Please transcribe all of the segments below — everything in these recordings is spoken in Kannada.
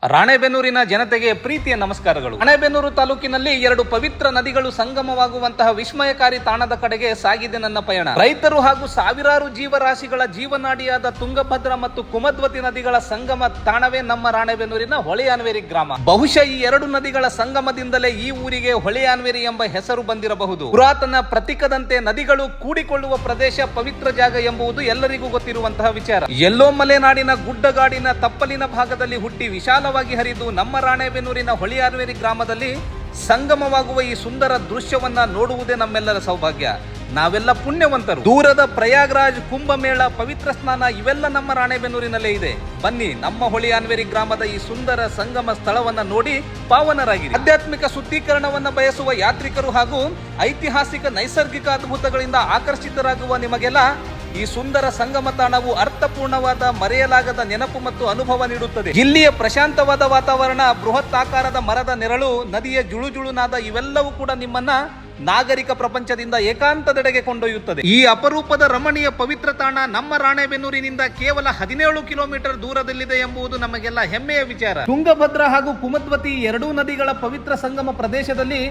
ರಾಣೆಬೆನ್ನೂರಿನ ಜನತೆಗೆ ಪ್ರೀತಿಯ ನಮಸ್ಕಾರಗಳು. ರಾಣೆಬೆನ್ನೂರು ತಾಲೂಕಿನಲ್ಲಿ ಎರಡು ಪವಿತ್ರ ನದಿಗಳು ಸಂಗಮವಾಗುವಂತಹ ವಿಸ್ಮಯಕಾರಿ ತಾಣದ ಕಡೆಗೆ ಸಾಗಿದೆ ನನ್ನ ಪಯಣ. ರೈತರು ಹಾಗೂ ಸಾವಿರಾರು ಜೀವರಾಶಿಗಳ ಜೀವನಾಡಿಯಾದ ತುಂಗಭದ್ರಾ ಮತ್ತು ಕುಮದ್ವತಿ ನದಿಗಳ ಸಂಗಮ ತಾಣವೇ ನಮ್ಮ ರಾಣೆಬೆನ್ನೂರಿನ ಹೊಳೆಯಾನ್ವೇರಿ ಗ್ರಾಮ. ಬಹುಶಃ ಈ ಎರಡು ನದಿಗಳ ಸಂಗಮದಿಂದಲೇ ಈ ಊರಿಗೆ ಹೊಳೆಯಾನ್ವೇರಿ ಎಂಬ ಹೆಸರು ಬಂದಿರಬಹುದು. ಪುರಾತನ ಪ್ರತೀಕದಂತೆ ನದಿಗಳು ಕೂಡಿಕೊಳ್ಳುವ ಪ್ರದೇಶ ಪವಿತ್ರ ಜಾಗ ಎಂಬುದು ಎಲ್ಲರಿಗೂ ಗೊತ್ತಿರುವಂತಹ ವಿಚಾರ. ಎಲ್ಲೋ ಮಲೆನಾಡಿನ ಗುಡ್ಡಗಾಡಿನ ತಪ್ಪಲಿನ ಭಾಗದಲ್ಲಿ ಹುಟ್ಟಿ ವಿಶಾಲ ಹರಿದು ನಮ್ಮ ರಾಣೆಬೆನ್ನೂರಿನ ಹೊಳೆಯಾನ್ವೇರಿ ಗ್ರಾಮದಲ್ಲಿ ಸಂಗಮವಾಗುವ ಈ ಸುಂದರ ದೃಶ್ಯವನ್ನ ನೋಡುವುದೇ ನಮ್ಮೆಲ್ಲರ ಸೌಭಾಗ್ಯ. ನಾವೆಲ್ಲ ಪುಣ್ಯವಂತರು. ದೂರದ ಪ್ರಯಾಗ್ರಾಜ್, ಕುಂಭಮೇಳ, ಪವಿತ್ರ ಸ್ನಾನ ಇವೆಲ್ಲ ನಮ್ಮ ರಾಣೆಬೆನ್ನೂರಿನಲ್ಲೇ ಇದೆ. ಬನ್ನಿ ನಮ್ಮ ಹೊಳೆಯಾನ್ವೇರಿ ಗ್ರಾಮದ ಈ ಸುಂದರ ಸಂಗಮ ಸ್ಥಳವನ್ನ ನೋಡಿ ಪಾವನರಾಗಿರಿ. ಆಧ್ಯಾತ್ಮಿಕ ಶುದ್ಧೀಕರಣವನ್ನ ಬಯಸುವ ಯಾತ್ರಿಕರು ಹಾಗೂ ಐತಿಹಾಸಿಕ ನೈಸರ್ಗಿಕ ಅದ್ಭುತಗಳಿಂದ ಆಕರ್ಷಿತರಾಗುವ ನಿಮಗೆಲ್ಲ ಈ ಸುಂದರ ಸಂಗಮ ತಾಣವು ಅರ್ಥಪೂರ್ಣವಾದ, ಮರೆಯಲಾಗದ ನೆನಪು ಮತ್ತು ಅನುಭವ ನೀಡುತ್ತದೆ. ಇಲ್ಲಿಯ ಪ್ರಶಾಂತವಾದ ವಾತಾವರಣ, ಬೃಹತ್ ಆಕಾರದ ಮರದ ನೆರಳು, ನದಿಯ ಜುಳುಜುಳುನಾದ ಇವೆಲ್ಲವೂ ಕೂಡ ನಿಮ್ಮನ್ನ ನಾಗರಿಕ ಪ್ರಪಂಚದಿಂದ ಏಕಾಂತದೆಡೆಗೆ ಕೊಂಡೊಯ್ಯುತ್ತದೆ. ಈ ಅಪರೂಪದ ರಮಣೀಯ ಪವಿತ್ರ ತಾಣ ನಮ್ಮ ರಾಣೆಬೆನ್ನೂರಿನಿಂದ ಕೇವಲ 17 ಕಿಲೋಮೀಟರ್ ದೂರದಲ್ಲಿದೆ ಎಂಬುದು ನಮಗೆಲ್ಲ ಹೆಮ್ಮೆಯ ವಿಚಾರ. ತುಂಗಭದ್ರಾ ಹಾಗೂ ಕುಮದ್ವತಿ ಎರಡೂ ನದಿಗಳ ಪವಿತ್ರ ಸಂಗಮ ಪ್ರದೇಶದಲ್ಲಿ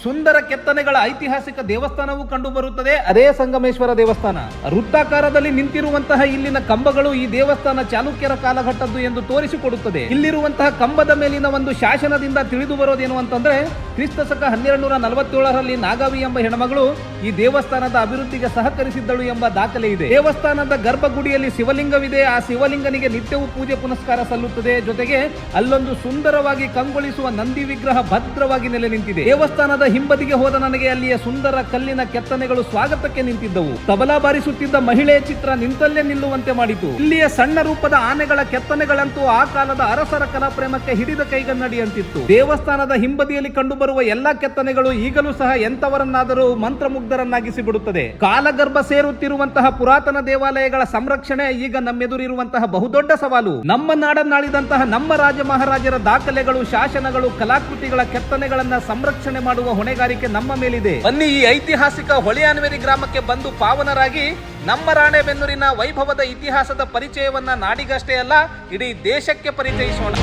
ಸುಂದರ ಕೆತ್ತನೆಗಳ ಐತಿಹಾಸಿಕ ದೇವಸ್ಥಾನವೂ ಕಂಡು ಬರುತ್ತದೆ. ಅದೇ ಸಂಗಮೇಶ್ವರ ದೇವಸ್ಥಾನ. ವೃತ್ತಾಕಾರದಲ್ಲಿ ನಿಂತಿರುವಂತಹ ಇಲ್ಲಿನ ಕಂಬಗಳು ಈ ದೇವಸ್ಥಾನ ಚಾಲುಕ್ಯರ ಕಾಲಘಟ್ಟದ್ದು ಎಂದು ತೋರಿಸಿಕೊಡುತ್ತದೆ. ಇಲ್ಲಿರುವಂತಹ ಕಂಬದ ಮೇಲಿನ ಒಂದು ಶಾಸನದಿಂದ ತಿಳಿದು ಬರೋದೇನು ಅಂತಂದ್ರೆ, ಕ್ರಿಸ್ತಶಕ 1247ರಲ್ಲಿ ನಾಗಾವಿ ಎಂಬ ಹೆಣ್ಮಗಳು ಈ ದೇವಸ್ಥಾನದ ಅಭಿವೃದ್ಧಿಗೆ ಸಹಕರಿಸಿದ್ದಳು ಎಂಬ ದಾಖಲೆ ಇದೆ. ದೇವಸ್ಥಾನದ ಗರ್ಭಗುಡಿಯಲ್ಲಿ ಶಿವಲಿಂಗವಿದೆ. ಆ ಶಿವಲಿಂಗನಿಗೆ ನಿತ್ಯವೂ ಪೂಜೆ ಪುನಸ್ಕಾರ ಸಲ್ಲುತ್ತದೆ. ಜೊತೆಗೆ ಅಲ್ಲೊಂದು ಸುಂದರವಾಗಿ ಕಂಗೊಳಿಸುವ ನಂದಿ ವಿಗ್ರಹ ಭದ್ರವಾಗಿ ನೆಲೆ ನಿಂತಿದೆ. ದೇವಸ್ಥಾನದ ಹಿಂಬದಿಗೆ ಹೋದ ನನಗೆ ಅಲ್ಲಿಯ ಸುಂದರ ಕಲ್ಲಿನ ಕೆತ್ತನೆಗಳು ಸ್ವಾಗತಕ್ಕೆ ನಿಂತಿದ್ದವು. ತಬಲಾ ಬಾರಿಸುತ್ತಿದ್ದ ಮಹಿಳೆಯ ಚಿತ್ರ ನಿಂತಲ್ಲೇ ನಿಲ್ಲುವಂತೆ ಮಾಡಿತು. ಇಲ್ಲಿಯ ಸಣ್ಣ ರೂಪದ ಆನೆಗಳ ಕೆತ್ತನೆಗಳಂತೂ ಆ ಕಾಲದ ಅರಸರ ಕಲಾ ಪ್ರೇಮಕ್ಕೆ ಹಿಡಿದ ಕೈಗನ್ನಡಿಯಂತಿತ್ತು. ದೇವಸ್ಥಾನದ ಹಿಂಬದಿಯಲ್ಲಿ ಕಂಡುಬರುವ ಎಲ್ಲಾ ಕೆತ್ತನೆಗಳು ಈಗಲೂ ಸಹ ಎಂತವರನ್ನಾದರೂ ಮಂತ್ರಮುಗ್ಧರನ್ನಾಗಿಸಿ ಬಿಡುತ್ತದೆ. ಕಾಲಗರ್ಭ ಸೇರುತ್ತಿರುವಂತಹ ಪುರಾತನ ದೇವಾಲಯಗಳ ಸಂರಕ್ಷಣೆ ಈಗ ನಮ್ಮೆದುರಿರುವಂತಹ ಬಹುದೊಡ್ಡ ಸವಾಲು. ನಮ್ಮ ನಾಡನ್ನಾಳಿದಂತಹ ನಮ್ಮ ರಾಜ ಮಹಾರಾಜರ ದಾಖಲೆಗಳು, ಶಾಸನಗಳು, ಕಲಾಕೃತಿಗಳ ಕೆತ್ತನೆಗಳನ್ನ ಸಂರಕ್ಷಣೆ ಮಾಡುವ ಹೊಣೆಗಾರಿಕೆ ನಮ್ಮ ಮೇಲಿದೆ. ಬನ್ನಿ ಈ ಐತಿಹಾಸಿಕ ಹೊಳೆಯಾನ್ವೇರಿ ಗ್ರಾಮಕ್ಕೆ ಬಂದು ಪಾವನರಾಗಿ ನಮ್ಮ ರಾಣೆಬೆನ್ನೂರಿನ ವೈಭವದ ಇತಿಹಾಸದ ಪರಿಚಯವನ್ನ ನಾಡಿಗಷ್ಟೇ ಅಲ್ಲ, ಇಡೀ ದೇಶಕ್ಕೆ ಪರಿಚಯಿಸೋಣ.